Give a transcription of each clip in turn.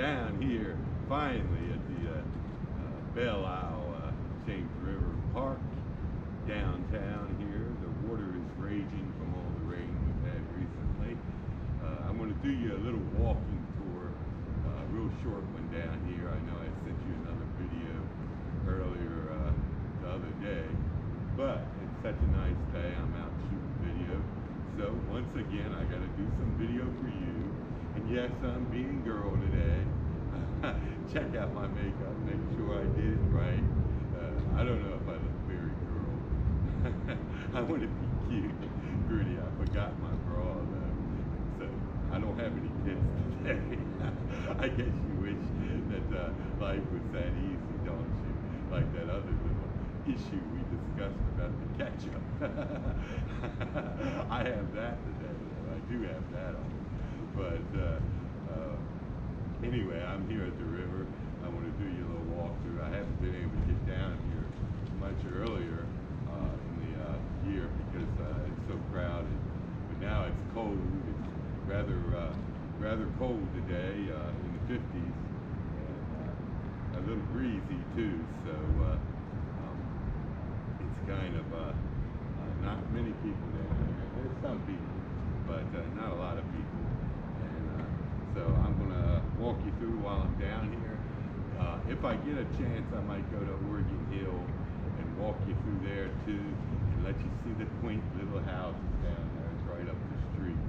down here finally at the Belle James River Park downtown here. The water is raging from all the rain we've had recently. I'm going to do you a little walking tour, real short one down here. I know I sent you another video earlier the other day, but it's such a nice day. I'm out shooting video. So once again, I got to do some video for you. And yes, I'm being girl today. Check out my makeup, make sure I did it right. I don't know if I look very girl. I want to be cute, pretty. I forgot my bra though, so I don't have any kids today. I guess you wish that life was that easy, don't you? Like that other little issue we discussed about the ketchup. I have that today. I do have that on. But anyway, I'm here at the river. I want to do you a little walkthrough. I haven't been able to get down here much earlier in the year because it's so crowded. But now it's cold. It's rather cold today, in the 50s, and a little breezy too. So it's kind of not many people down here. There's some people, but not a lot of people. So I'm going to walk you through while I'm down here. If I get a chance, I might go to Oregon Hill and walk you through there too, and let you see the quaint little houses down there. It's right up the street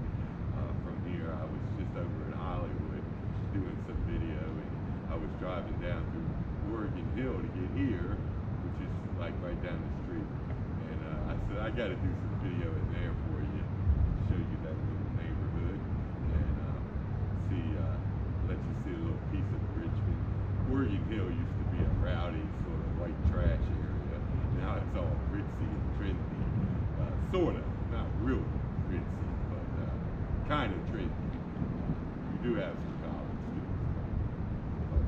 from here. I was just over in Hollywood doing some video, and I was driving down through Oregon Hill to get here, which is like right down the street. And I said, I got to do some video in there for you, show you that little neighborhood. Let you see a little piece of Richmond. Oregon Hill used to be a rowdy sort of white trash area. Now it's all ritzy and trendy, sort of, not real ritzy, but kind of trendy. You do have some college students, but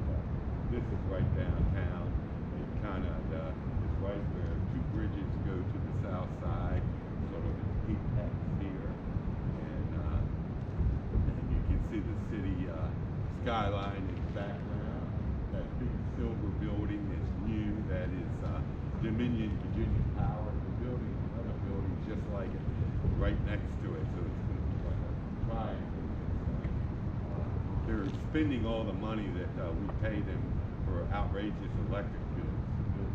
this is right downtown. It kind of is right where two bridges go to the south side, sort of an apex here, and you can see the city skyline in the background. That big silver building is new. That is Dominion Virginia Power. The building, another building just like it, right next to it. So it's going to be like a triangle. They're spending all the money that we pay them for outrageous electric bills to build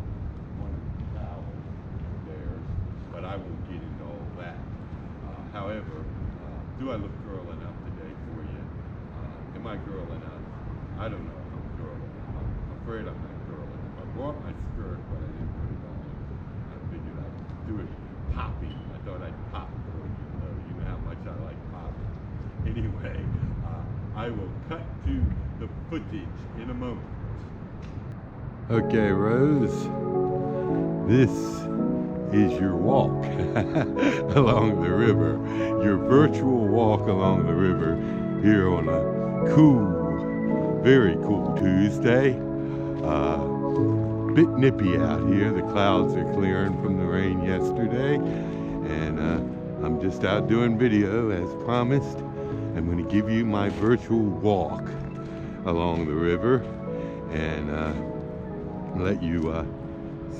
one of the towers there. But I won't get into all that. However, do I look girl enough today for you? Am I girl enough? I don't know if I'm girl enough. I'm afraid I'm not girl enough. I brought my skirt, but I didn't put it on. I figured I'd do it popping. I thought I'd pop for you, though. You know how much I like popping. Anyway, I will cut to the footage in a moment. Okay, Rose. This is your walk along the river. Your virtual walk along the river here on a cool, very cool Tuesday. Bit nippy out here. The clouds are clearing from the rain yesterday, and I'm just out doing video as promised. I'm going to give you my virtual walk along the river and let you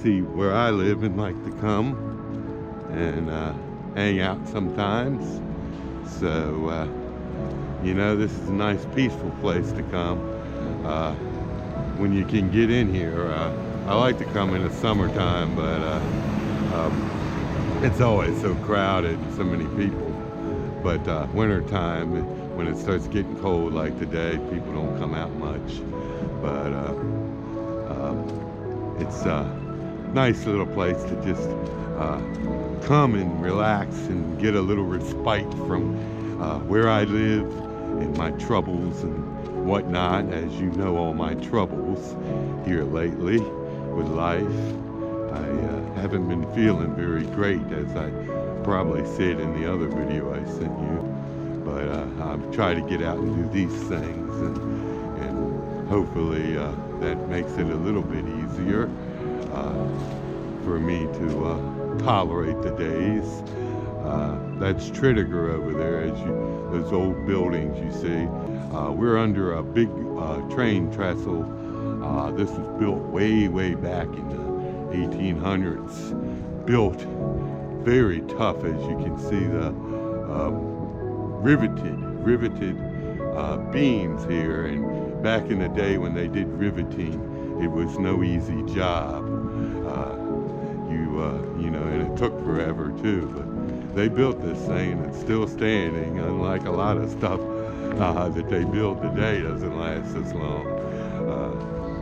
see where I live and like to come and hang out sometimes. So you know, this is a nice peaceful place to come when you can get in here. I like to come in the summertime, but it's always so crowded and so many people. But wintertime, when it starts getting cold like today, people don't come out much. But it's a nice little place to just come and relax and get a little respite from where I live and my troubles and whatnot. As you know, all my troubles here lately with life. I haven't been feeling very great, as I probably said in the other video I sent you. But I've tried to get out and do these things, and hopefully that makes it a little bit easier for me to tolerate the days. That's Tritiger over there. As those old buildings you see. We're under a big train trestle. This was built way back in the 1800s. Built very tough, as you can see the riveted beams here. And back in the day when they did riveting, it was no easy job. You know, and it took forever too. But they built this thing and it's still standing, unlike a lot of stuff that they build today doesn't last as long.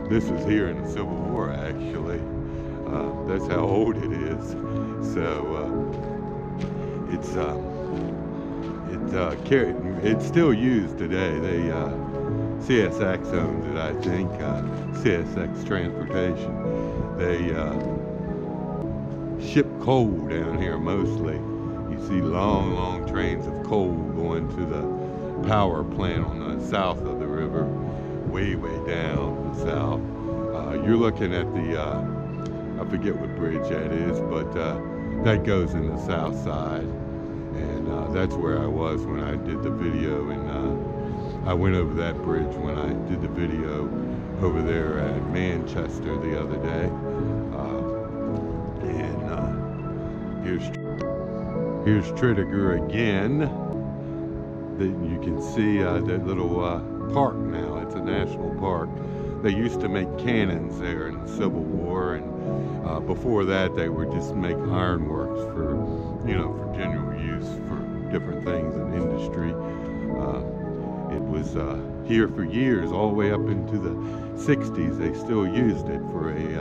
This was here in the Civil War, actually. That's how old it is. So it's still used today. They CSX owns it, I think. CSX Transportation. They ship coal down here mostly. You see long trains of coal going to the power plant on the south of the river, way down the south. You're looking at the, I forget what bridge that is, but that goes in the south side. And that's where I was when I did the video, and I went over that bridge when I did the video over there at Manchester the other day. Here's Tredegar again. You can see that little park now. It's a national park. They used to make cannons there in the Civil War, and before that they would just make ironworks for, you know, for general use for different things in industry. It was here for years, all the way up into the 60s. They still used it for a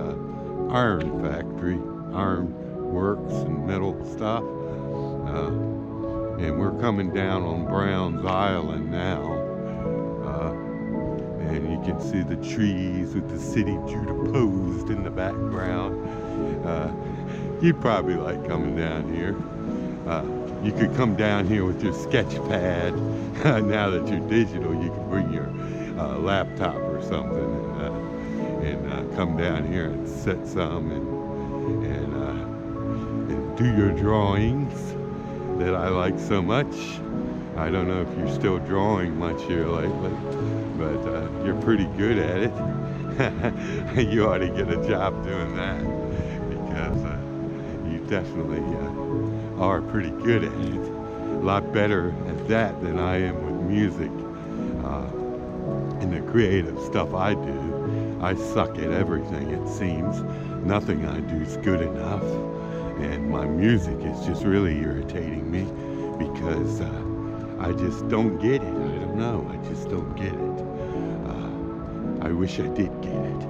iron factory, iron works and metal stuff. And we're coming down on Brown's Island now. And you can see the trees with the city juxtaposed in the background. You'd probably like coming down here. You could come down here with your sketch pad. Now that you're digital, you can bring your laptop or something and come down here and set some and do your drawings that I like so much. I don't know if you're still drawing much here lately, but you're pretty good at it. You ought to get a job doing that, because you definitely are pretty good at it. A lot better at that than I am with music and the creative stuff I do. I suck at everything, it seems. Nothing I do is good enough. And my music is just really irritating me, because I just don't get it. I don't know, I just don't get it. I wish I did get it,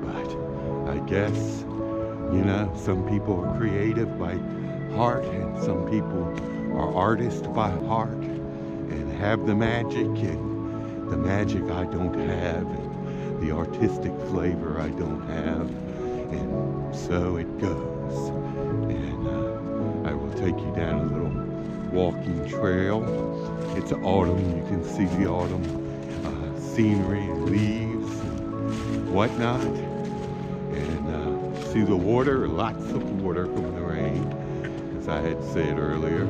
but I guess, you know, some people are creative by heart and some people are artists by heart and have the magic, and the magic I don't have, and the artistic flavor I don't have, and so it goes. And I will take you down a little walking trail. It's autumn, you can see the autumn scenery and leaves and whatnot. And see the water, lots of water from the rain, as I had said earlier.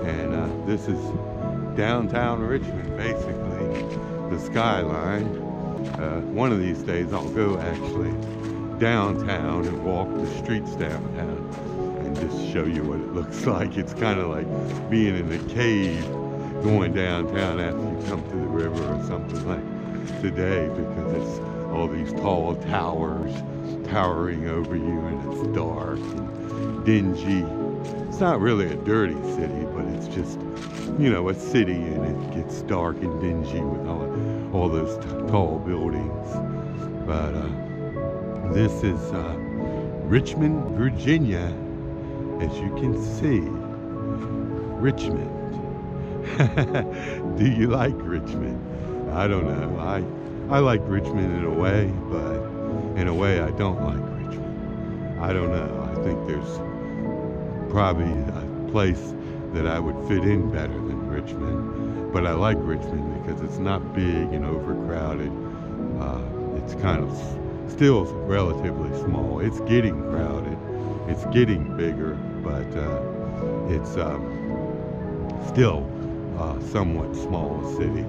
And this is downtown Richmond, basically, the skyline. One of these days I'll go actually downtown and walk the streets downtown and just show you what it looks like. It's kind of like being in a cave going downtown after you come to the river or something like today, because it's all these tall towers towering over you, and it's dark and dingy. It's not really a dirty city, but it's just, you know, a city, and it gets dark and dingy with all those tall buildings. But this is Richmond, Virginia, as you can see. Richmond. Do you like Richmond? I don't know. I like Richmond in a way, but in a way I don't like Richmond. I don't know. I think there's probably a place that I would fit in better than Richmond. But I like Richmond because it's not big and overcrowded. It's kind of still relatively small. It's getting crowded. It's getting bigger, but it's still somewhat small city.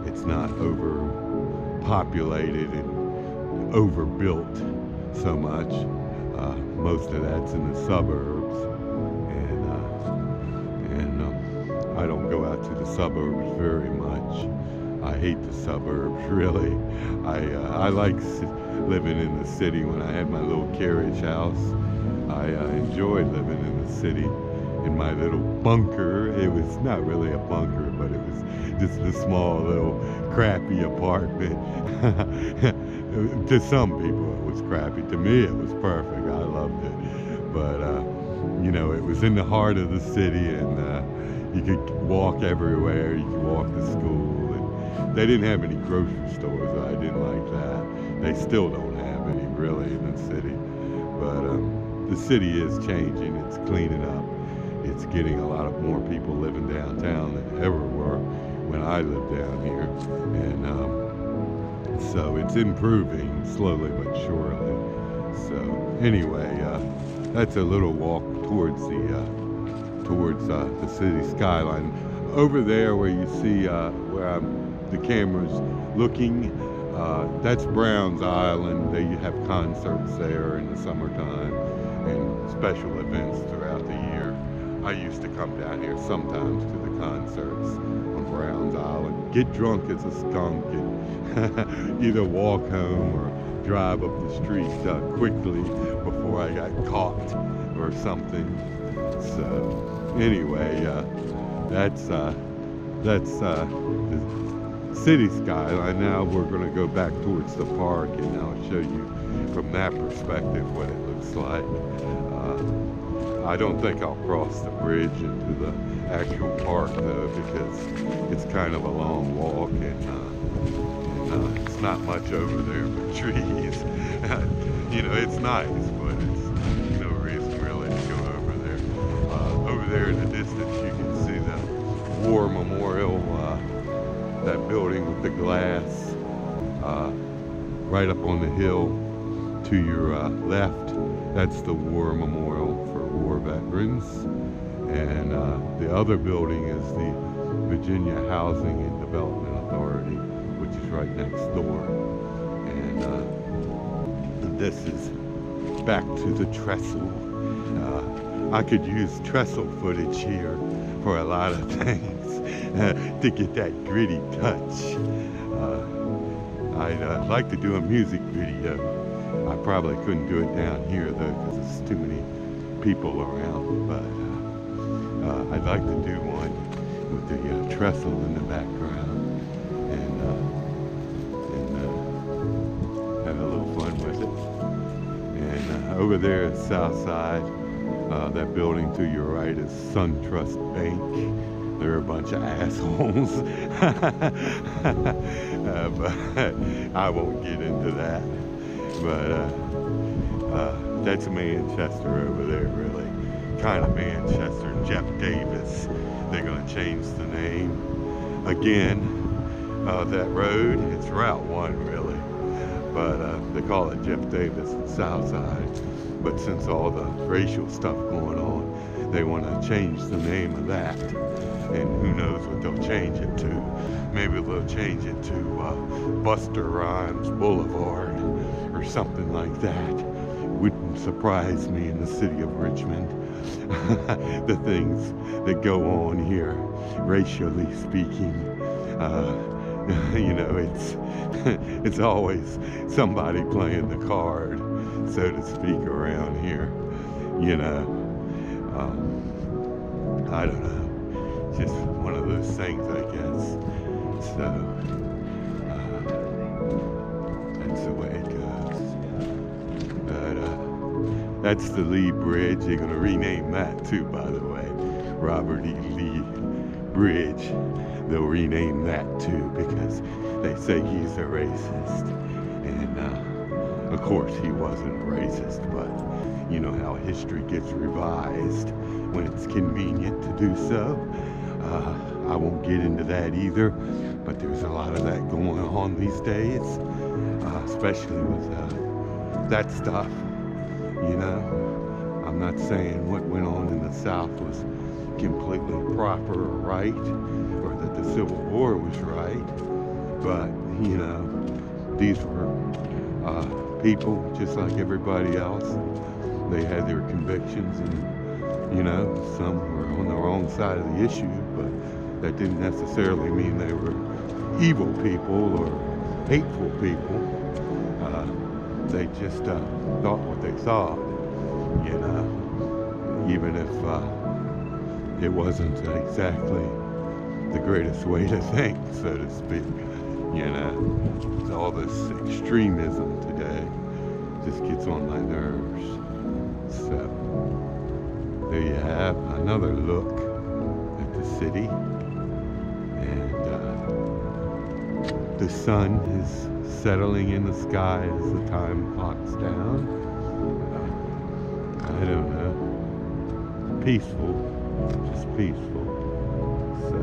It's not overpopulated and overbuilt so much. Most of that's in the suburbs, and I don't go out to the suburbs very much. I hate the suburbs, really. I like living in the city. When I had my little carriage house, I enjoyed living in the city. In my little bunker, it was not really a bunker, but it was just a small little crappy apartment. To some people it was crappy. To me it was perfect. I loved it. But you know, it was in the heart of the city, and you could walk everywhere. You could walk to school, and they didn't have any grocery stores. I didn't like that. They still don't have any really in the city. But the city is changing. It's cleaning up. It's getting a lot of more people living downtown than ever were when I lived down here, and so it's improving slowly but surely. So anyway, that's a little walk towards the city skyline. Over there, where you see where the camera's looking, that's Browns Island. They have concerts there in the summertime and special events throughout the year. I used to come down here sometimes to the concerts on Browns Island, get drunk as a skunk, and either walk home or drive up the street quickly before I got caught or something. So anyway, that's the city skyline. Now we're going to go back towards the park, and I'll show you from that perspective what it looks like. I don't think I'll cross the bridge into the actual park though, because it's kind of a long walk, and it's not much over there but trees. You know, it's nice, but it's no reason really to go over there. Over there in the distance you can see the War Memorial, that building with the glass, right up on the hill to your left. That's the War Memorial for war veterans, and the other building is the Virginia Housing and Development Authority, which is right next door. And this is back to the trestle. I could use trestle footage here for a lot of things to get that gritty touch. I'd like to do a music video. I probably couldn't do it down here though, because there's too many people around, but I'd like to do one with the trestle in the background, and have a little fun with it. And over there at South Side, that building to your right is SunTrust Bank. They're a bunch of assholes. But I won't get into that. But that's Manchester over there, really. Kind of Manchester. Jeff Davis. They're going to change the name again. That road, it's Route 1, really. But they call it Jeff Davis at Southside. But since all the racial stuff going on, they want to change the name of that. And who knows what they'll change it to. Maybe they'll change it to Buster Rhymes Boulevard or something like that. Wouldn't surprise me in the city of Richmond. The things that go on here, racially speaking. You know, it's always somebody playing the card, so to speak, around here. You know, I don't know. Just one of those things, I guess. So that's the way it goes. But that's the Lee Bridge. They're gonna rename that too, by the way. Robert E. Lee Bridge. They'll rename that too, because they say he's a racist. And of course he wasn't a racist, but you know how history gets revised when it's convenient to do so. I won't get into that either, but there's a lot of that going on these days, especially with that stuff. You know, I'm not saying what went on in the South was completely proper or right, or that the Civil War was right. But, you know, these were people just like everybody else. They had their convictions, and, you know, some were on the wrong side of the issue, but that didn't necessarily mean they were evil people or hateful people. They just thought what they thought, you know, even if it wasn't exactly the greatest way to think, so to speak. You know, all this extremism today just gets on my nerves. So there you have another look at the city, and the sun is settling in the sky as the time clocks down. I don't know, peaceful, just peaceful. So,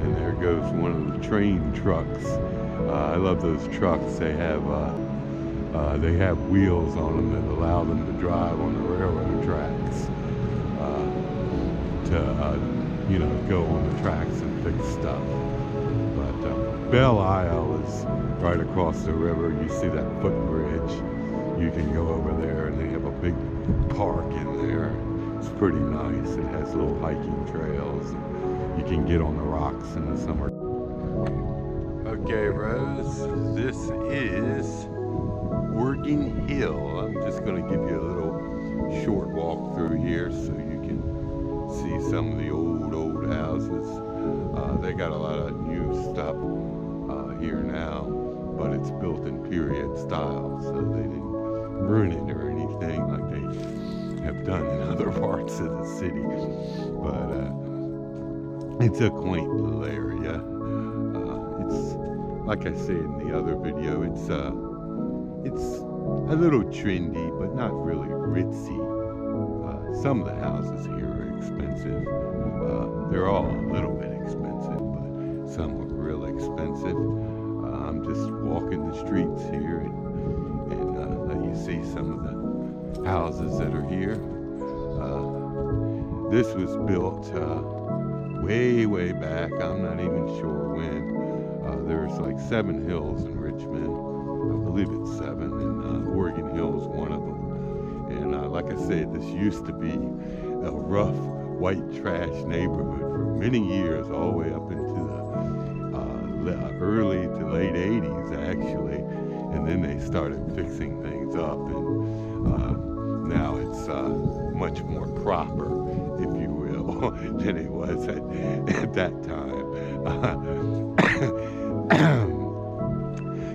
and there goes one of the train trucks. I love those trucks. They have wheels on them that allow them to drive on the railroad tracks, to you know, go on the tracks and fix stuff. But Belle is right across the river. You see that footbridge. You can go over there, and they have a big park in there. It's pretty nice. It has little hiking trails. You can get on the rocks in the summer. Okay, Rose, this is Oregon Hill. I'm just going to give you a little short walk through here so you can see some of the old houses. They got a lot of new stuff here now, but it's built in period style, so they didn't ruin it or anything like they have done in other parts of the city. But it's a quaint little area. It's, like I said in the other video, it's a little trendy, but not really ritzy. Some of the houses here are expensive. They're all a little bit expensive, but some are real expensive. I'm just walking the streets here and let you see some of the houses that are here. This was built way back. I'm not even sure when. There's like 7 hills in Richmond. I believe it's 7, and Oregon Hill is one of them. And like I said, this used to be a rough white trash neighborhood for many years, all the way up into the early to late 80s, actually. And then they started fixing things up, and now it's much more proper, if you will, than it was at that time.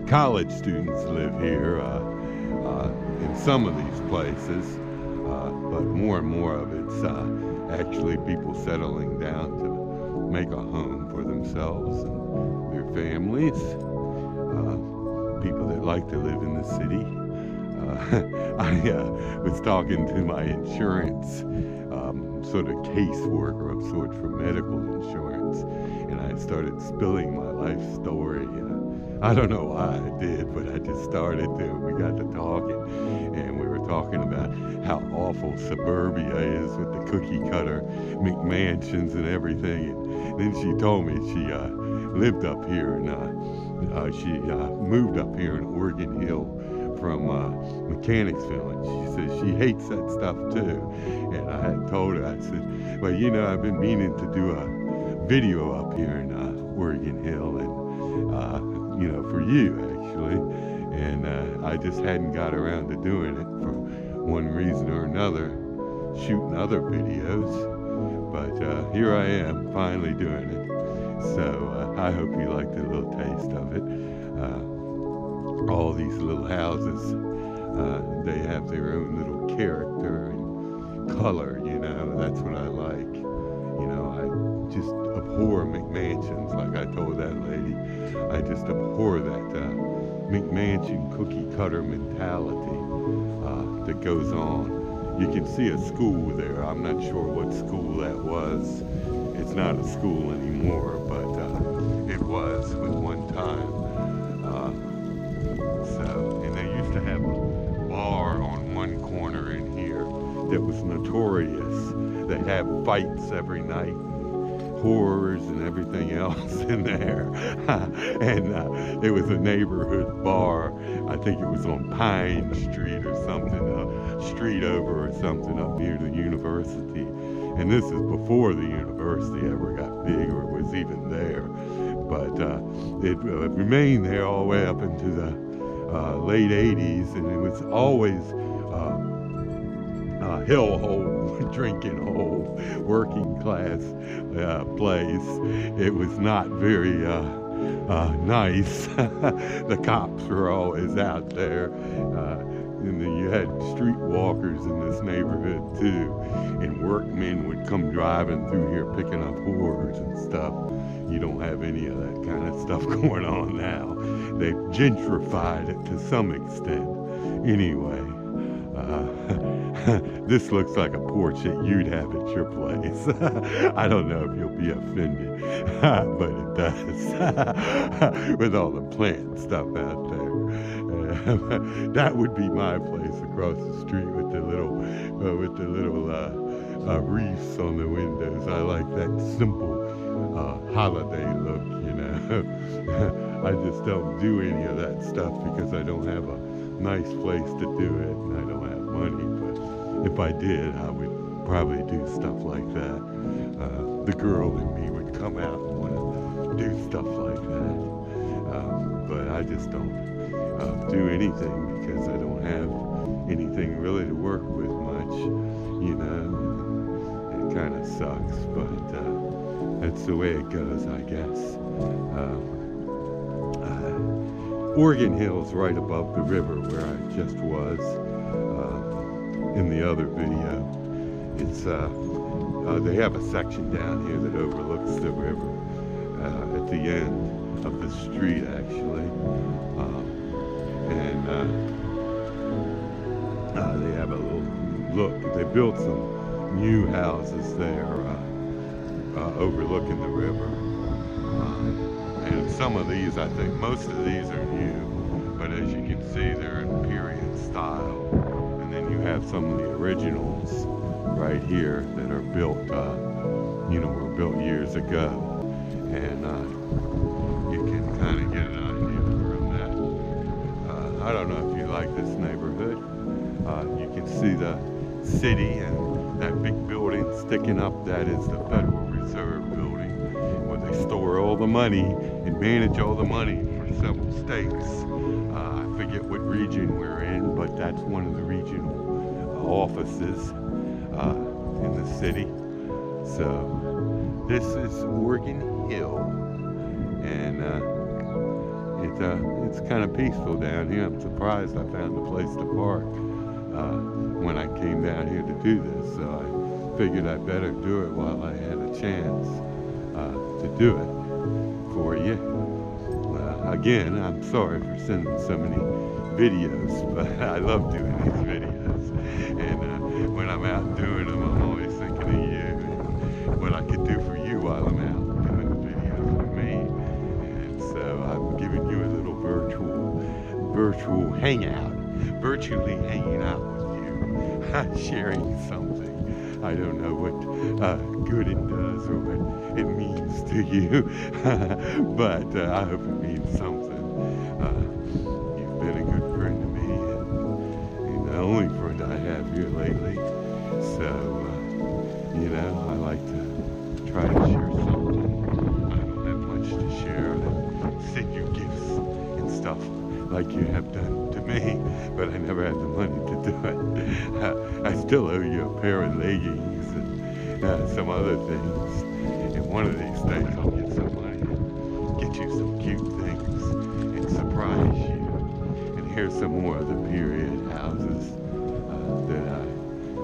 College students live here in some of these places, but more and more of it's actually people settling down to make a home for themselves and their families. People that like to live in the city. I was talking to my insurance sort of caseworker of sorts for medical insurance, and I started spilling my life story. I don't know why I did, but I just started to. We got to talking, and we were talking about how awful suburbia is with the cookie cutter McMansions and everything. And then she told me she lived up here, and she moved up here in Oregon Hill from Mechanicsville, and she says she hates that stuff too. And I had told her, I said, well, you know, I've been meaning to do a video up here in Oregon Hill, and you know, for you actually, and I just hadn't got around to doing it for one reason or another, shooting other videos. But here I am, finally doing it. So I hope you liked a little taste of it. All these little houses, they have their own little character and color, you know. That's what I like. You know, I just abhor McMansions, like I told that lady. I just abhor that McMansion cookie cutter mentality that goes on. You can see a school there. I'm not sure what school that was. It's not a school anymore, but it was at one time. And they used to have a bar on one corner in here that was notorious. They have fights every night, horrors and everything else in there. And it was a neighborhood bar. I think it was on Pine Street or something, a street over or something up near the university. And this is before the university ever got big or was even there. But it remained there all the way up into the late 80s, and it was always a hellhole, drinking hole, working class place. It was not very nice. The cops were always out there. And then you had streetwalkers in this neighborhood too, and workmen would come driving through here picking up whores and stuff. You don't have any of that kind of stuff going on now. They've gentrified it to some extent. Anyway, this looks like a porch that you'd have at your place. I don't know if you'll be offended, but it does. With all the plant stuff out there. That would be my place across the street with the little reefs on the windows. I like that simple holiday look, you know. I just don't do any of that stuff because I don't have a nice place to do it, and I don't have money. But if I did, I would probably do stuff like that. The girl in me would come out and want to do stuff like that. But I just don't do anything because I don't have anything really to work with much, you know. It kind of sucks, but that's the way it goes, I guess. Oregon Hill's right above the river where I just was in the other video. It's they have a section down here that overlooks the river at the end of the street, actually. And they have a little look. They built some new houses there overlooking the river. And some of these, I think, most of these are new, but as you can see, they're in period style. And then you have some of the originals right here that are built, were built years ago. And you can kind of get an idea from that. I don't know if you like this neighborhood. You can see the city and that big building sticking up. That is the Federal Reserve building, where they store all the money and manage all the money for several states. I forget what region we're in, but that's one of the regional offices in the city. So this is Oregon Hill, and it's kind of peaceful down here. I'm surprised I found a place to park when I came down here to do this. So I figured I'd better do it while I had a chance to do it for you. Again, I'm sorry for sending so many videos, but I love doing these videos. And when I'm out doing them, I'm always thinking of you and what I could do for you while I'm out doing the videos for me. And so I'm giving you a little virtual hangout, virtually hanging out with you, sharing something. I don't know what good it does or what it means to you, but I hope it means something. You've been a good friend to me, and the only friend I have here lately. So, I like to try to share something. I don't have much to share. I send you gifts and stuff like you have done to me, but I never had the money to do it. I still owe you a pair of leggings and some other things. And one of these days I'll get some money and get you some cute things and surprise you. And here's some more of the period houses that I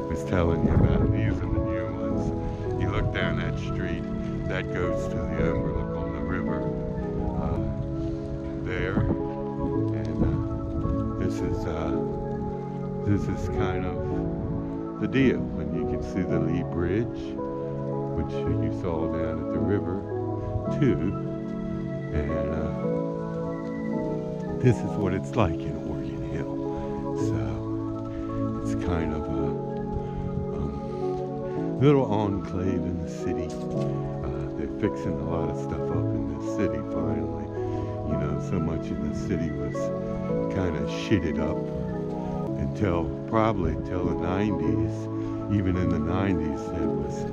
was telling you about. These are the new ones. You look down that street, that goes to the overlook on the river there. And this is kind of the deal. And you can see the Lee Bridge, which you saw down at the river too. And this is what it's like in Oregon Hill. So it's kind of little enclave in the city. They're fixing a lot of stuff up in the city finally. You know, so much in the city was kind of shitted up probably till the 90s. Even in the 90s it was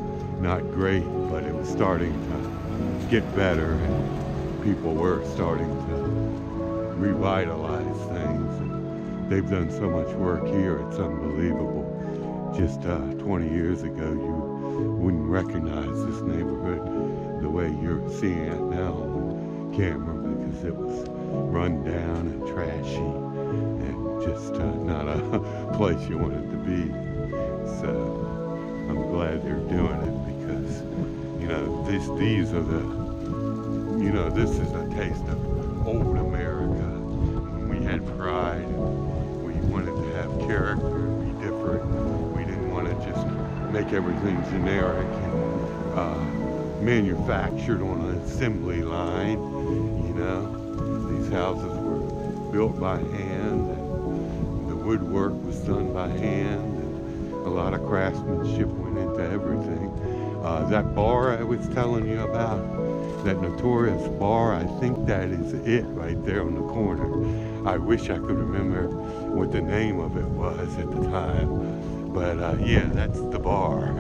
not great, but it was starting to get better and people were starting to revitalize things. And they've done so much work here, it's unbelievable. Just 20 years ago you wouldn't recognize this neighborhood the way you're seeing it now on camera, because it was run down and trashy and just not a place you wanted to be. So I'm glad they're doing it, because you know these are the, you know, this is a taste of old America when we had pride and we wanted to have character and be different. We didn't want to just make everything generic and manufactured on an assembly line. You know, these houses were built by hand and the woodwork was done by hand and a lot of craftsmanship went into everything. That bar I was telling you about, that notorious bar, I think that is it right there on the corner. I wish I could remember what the name of it was at the time. But yeah, that's the bar.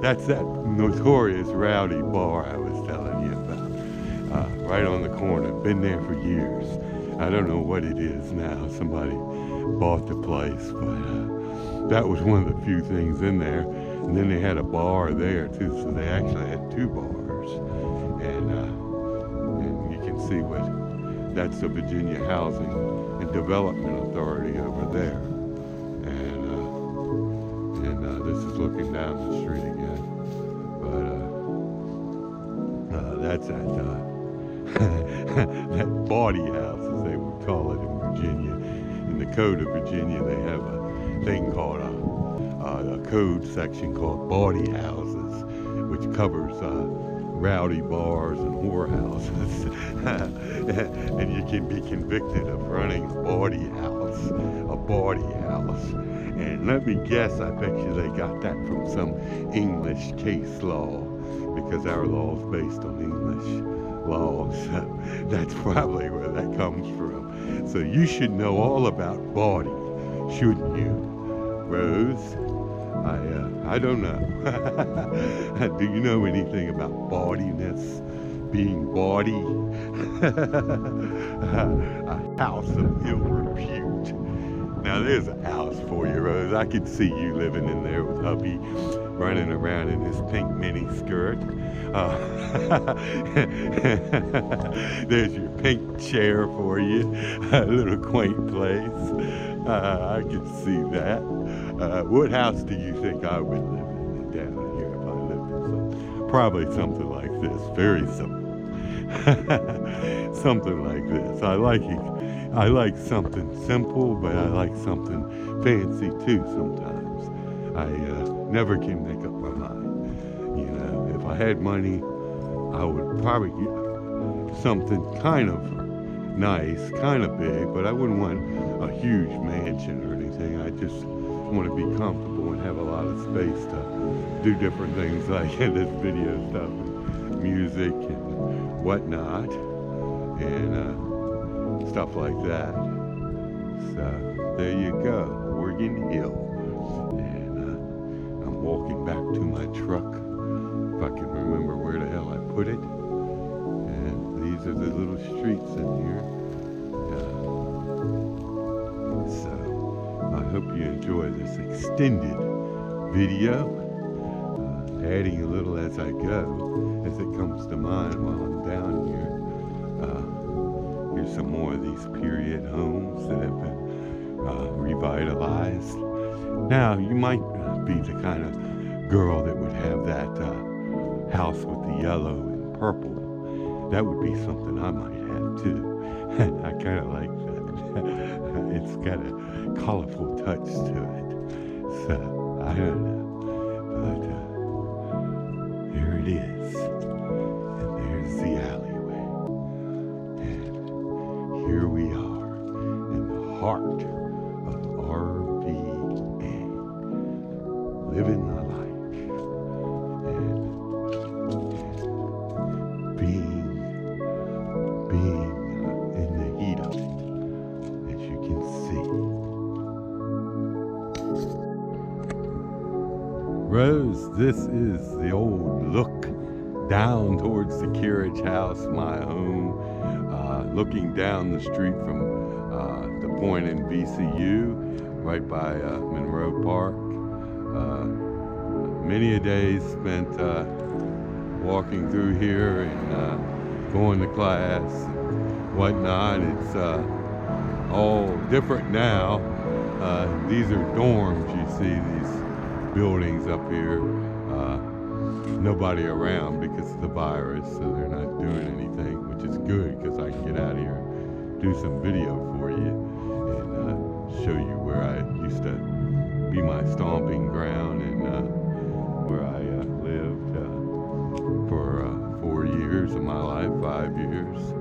That's that notorious rowdy bar I was telling you about. Right on the corner, been there for years. I don't know what it is now. Somebody bought the place, but that was one of the few things in there. And then they had a bar there too, so they actually had two bars. And you can see that's the Virginia Housing and Development Authority over there. And this is looking down the street again. But that's that bawdy house, as they would call it in Virginia. In the code of Virginia, they have a thing called a code section called bawdy houses, which covers rowdy bars and whorehouses. And you can be convicted of running a bawdy house. And let me guess, I bet you they got that from some English case law, because our law is based on English law. So that's probably where that comes from. So you should know all about bawdy, shouldn't you, Rose? I don't know. Do you know anything about bawdiness? Being bawdy? A house of ill repute. Now there's a house for you, Rose. I could see you living in there with hubby, running around in his pink mini skirt. There's your pink chair for you. A little quaint place. I can see that. What house do you think I would live in down here if I lived in something? Probably something like this. Very simple. Something like this. I like something simple, but I like something fancy too sometimes. I never can make up my mind. You know, if I had money, I would probably get something kind of nice, kind of big, but I wouldn't want a huge mansion or anything. I just want to be comfortable and have a lot of space to do different things like this video stuff and music and whatnot and stuff like that. So there you go, Oregon Hill. And I'm walking back to my truck, if I can remember where the hell I put it. And these are the little streets in here. So I hope you enjoy this extended video, adding a little as I go, as it comes to mind while I'm down here. Here's some more of these period homes that have been revitalized. Now, you might be the kind of girl that would have that house with the yellow and purple. That would be something I might have too. I kind of like that. It's got a colorful touch to it. So, I don't know. But here it is. And there's the alleyway. And here we are in the heart of RVA. Living the life. Rose, this is the old look down towards the carriage house, my home, looking down the street from the point in VCU, right by Monroe Park. Many a day spent walking through here and going to class and whatnot. It's all different now. These are dorms, you see, these buildings up here. Nobody around because of the virus, so they're not doing anything, which is good because I can get out here and do some video for you and show you where I used to be my stomping ground and where I lived for 4 years of my life, 5 years.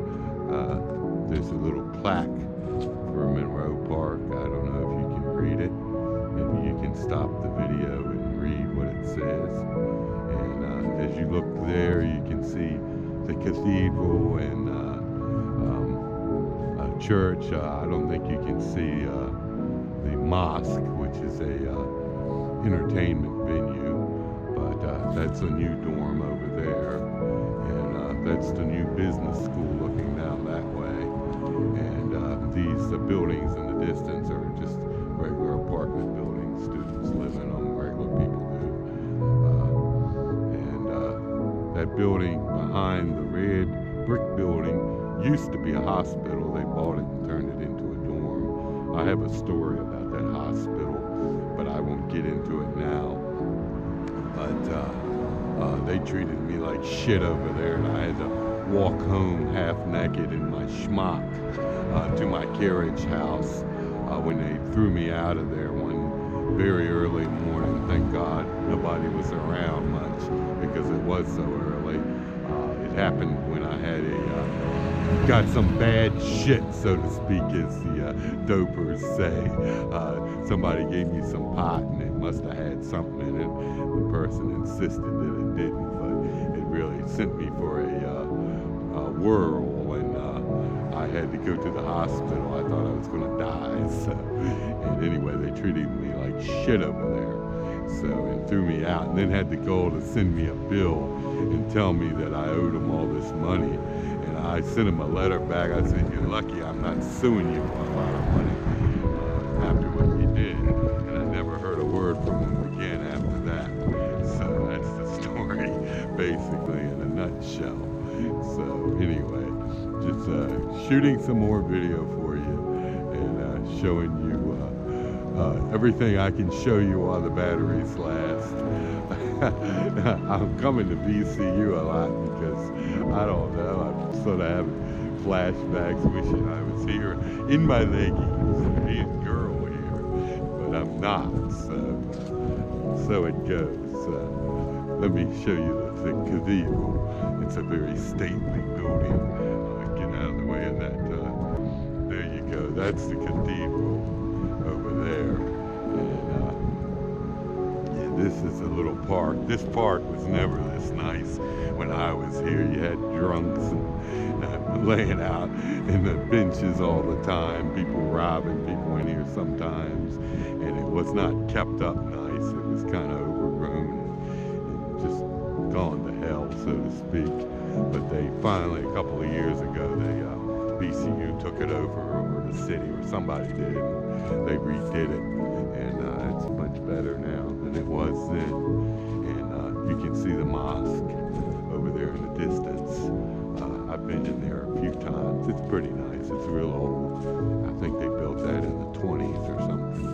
There's a little plaque for Monroe Park. I don't know if you can read it. Maybe you can stop the video and read what it says. And as you look there, you can see the cathedral and a church. I don't think you can see the mosque, which is a entertainment venue, but that's a new dorm over there, and that's the new business school looking down that way. And these buildings in the distance are just regular apartment buildings. Students live in them, regular people do. That building behind the red brick building used to be a hospital. They bought it and turned it into a dorm. I have a story about that hospital, but I won't get into it now. But they treated me like shit over there, and I had to walk home half naked in my schmuck to my carriage house when they threw me out of there one very early morning. Thank God nobody was around much because it was so early. It happened when I had got some bad shit, so to speak, as the dopers say. Somebody gave me some pot and it must have had something in it. The person insisted that it didn't, but it really sent me for a whirl, and I had to go to the hospital. I thought I was going to die. So, and anyway, they treated me like shit over there. So, and threw me out, and then had the goal to send me a bill and tell me that I owed them all this money. And I sent him a letter back. I said, "You're lucky I'm not suing you for a lot of money," after what you did. And I never heard a word from him again after that. So that's the story, basically, in a nutshell. So anyway, just shooting some more video for you and showing you everything I can show you while the batteries last. I'm coming to VCU a lot because, I don't know, I'm sort of having flashbacks wishing I was here in my leggings, being a girl here, but I'm not, so it goes. Let me show you the cathedral. It's a very stately building. Get out of the way of that. There you go. That's the cathedral over there. And this is a little park. This park was never this nice when I was here. You had drunks and laying out in the benches all the time. People robbing people in here sometimes. And it was not kept up nice. It was kind of overgrown and just gone to hell, so to speak. But they finally, a couple of years ago, VCU took it over, or the city, or somebody did. And they redid it, and it's much better now than it was then. And you can see the mosque over there in the distance. I've been in there a few times. It's pretty nice. It's real old. I think they built that in the 20s or something.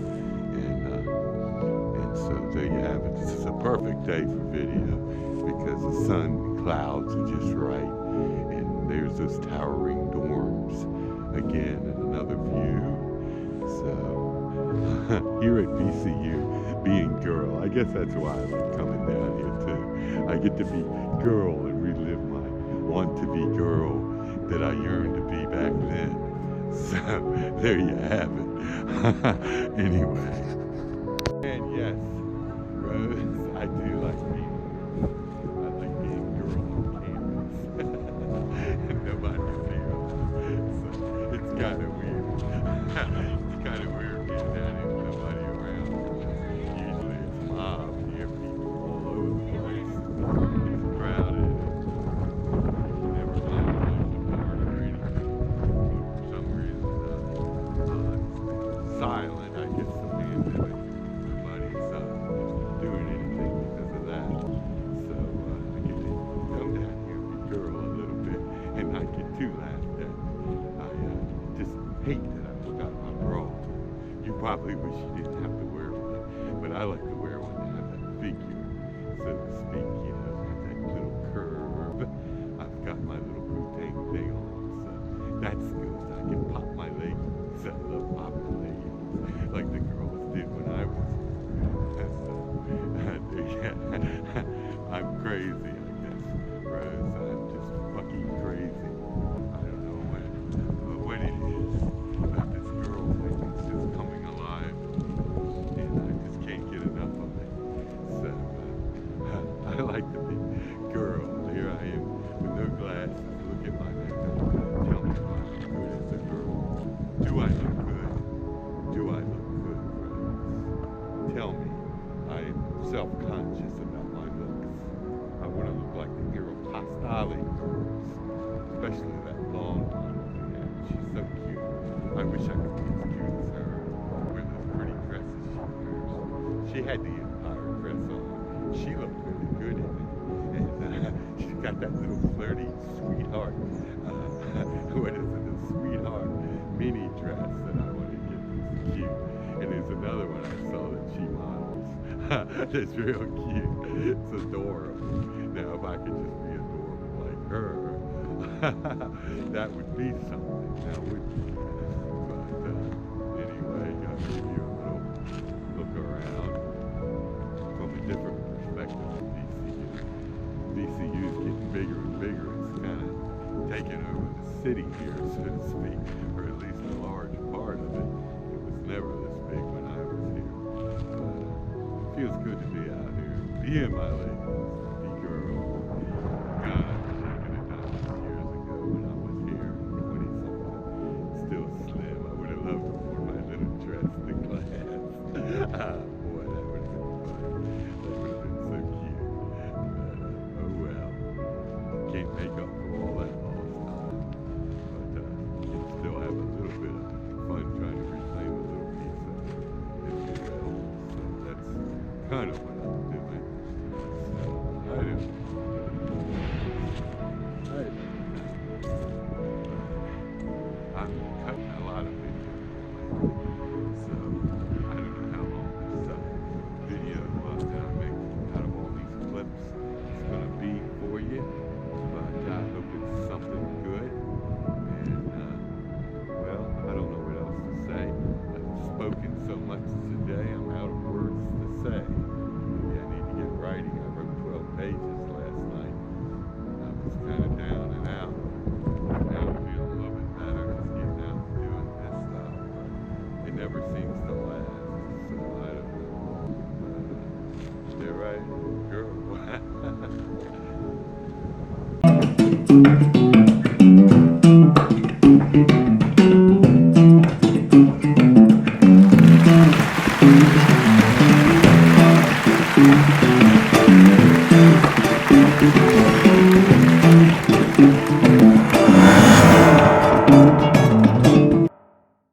And so there you have it. This is a perfect day for video because the sun and clouds are just right. And there's those towering dorms again in another view. So here at VCU, being girl, I guess that's why I like coming down here too. I get to be girl and relive my want to be girl that I yearned to be back then. So there you have it. Anyway. And yes, Rose, I do like being girl on campus. And nobody feels. So it's kind of weird. It's kind of weird being down here with nobody around. Usually it's mob near people. probably wish you didn't have to wear one, but I like to wear one to have that figure, so to speak, you know, have that little curve. I've got my little boutique thing on, so that's good. I can pop my leggings. I love popping leggings, like the girls did when I was I'm crazy, I guess, Rose. I'm just fucking crazy. I don't know what it is, but this girl thing is just coming alive, and I just can't get enough of it. So I like to be girl. Here I am with no glasses. Look at my makeup. Tell me if I look good as a girl. Do I look good? Do I look good, Rose? Tell me. I am self-conscious about my looks. I want to look like the Aeropostale girls, especially that blonde one. Yeah, she's so cute. I wish I could be as cute as her with those pretty dresses she wears. She had the Empire dress on. She looked really good in it. And she's got that little flirty sweetheart. What is it? A sweetheart mini dress that I want to get. It's cute. And there's another one I saw that she models. That's real cute. It's adorable. Now, if I could just be adorable like her, that would be something. Now, wouldn't it? But anyway, I'll give you a little look around from a different perspective of VCU. VCU is getting bigger and bigger. It's kind of taking over the city here, so to speak, or at least a large part of it. It was never this big when I was here. Feels good to be out here, be in my leggings, be girl. God, I wish I could have done this years ago when I was here, 20-something, still slim. I would have loved to wear my little dress to class. Boy, that would have been fun. That would have been so cute. But, oh well, can't make up for all that lost time. But can still have a little bit of fun trying to reclaim a little piece of it, if you will. So that's kind of what I'm doing. So I don't know. I'm cutting a lot of videos lately, so I don't know how long this video that I make out of all these clips is going to be for you, but I hope it's something good. And well, I don't know what else to say. I've spoken so much today, I'm out of words to say. Maybe I need to get writing. I wrote 12 pages last night. I was kind of down and out. Now I'm feeling a little bit better. Just getting out and doing this stuff. But it never seems to last. So I don't know. They're right, girl.